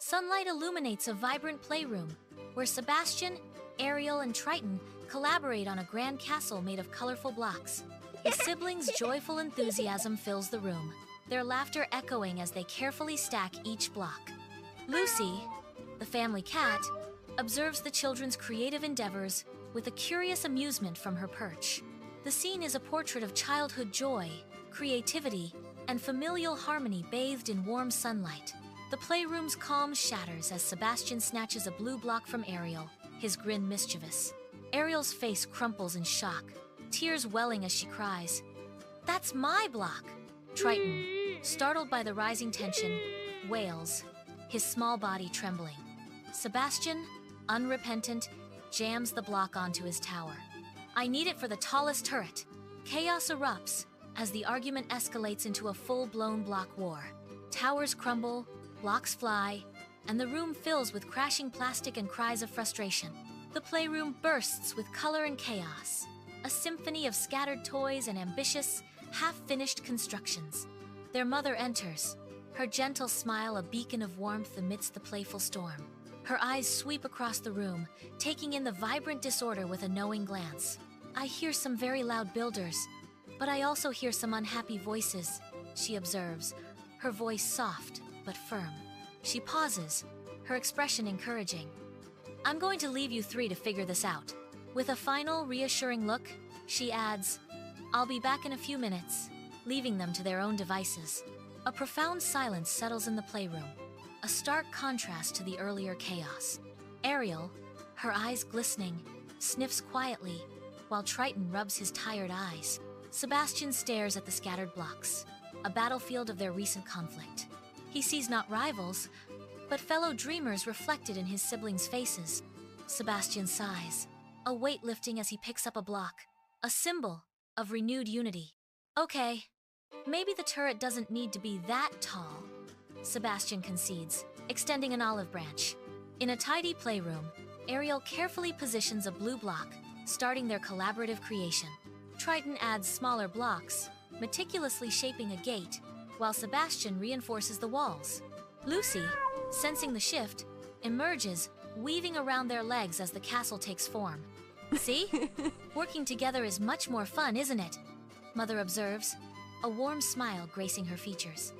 Sunlight illuminates a vibrant playroom, where Sebastian, Ariel, and Triton collaborate on a grand castle made of colorful blocks. The siblings' joyful enthusiasm fills the room, their laughter echoing as they carefully stack each block. Lucy, the family cat, observes the children's creative endeavors with a curious amusement from her perch. The scene is a portrait of childhood joy, creativity, and familial harmony bathed in warm sunlight. The playroom's calm shatters as Sebastian snatches a blue block from Ariel, his grin mischievous. Ariel's face crumples in shock, tears welling as she cries, "That's my block!" Triton, startled by the rising tension, wails, his small body trembling. Sebastian, unrepentant, jams the block onto his tower. "I need it for the tallest turret." Chaos erupts as the argument escalates into a full-blown block war. Towers crumble, blocks fly, and the room fills with crashing plastic and cries of frustration. The playroom bursts with color and chaos, a symphony of scattered toys and ambitious, half-finished constructions. Their mother enters, her gentle smile a beacon of warmth amidst the playful storm. Her eyes sweep across the room, taking in the vibrant disorder with a knowing glance. "I hear some very loud builders, but I also hear some unhappy voices," she observes, her voice soft but firm. She pauses, her expression encouraging. "I'm going to leave you three to figure this out." With a final, reassuring look, she adds, "I'll be back in a few minutes," leaving them to their own devices. A profound silence settles in the playroom, a stark contrast to the earlier chaos. Ariel, her eyes glistening, sniffs quietly, while Triton rubs his tired eyes. Sebastian stares at the scattered blocks, a battlefield of their recent conflict. He sees not rivals, but fellow dreamers reflected in his siblings' faces. Sebastian sighs, a weight lifting as he picks up a block, a symbol of renewed unity. "Okay, maybe the turret doesn't need to be that tall," Sebastian concedes, extending an olive branch. In a tidy playroom, Ariel carefully positions a blue block, starting their collaborative creation. Triton adds smaller blocks, meticulously shaping a gate, while Sebastian reinforces the walls. Lucy, sensing the shift, emerges, weaving around their legs as the castle takes form. "See? Working together is much more fun, isn't it?" Mother observes, a warm smile gracing her features.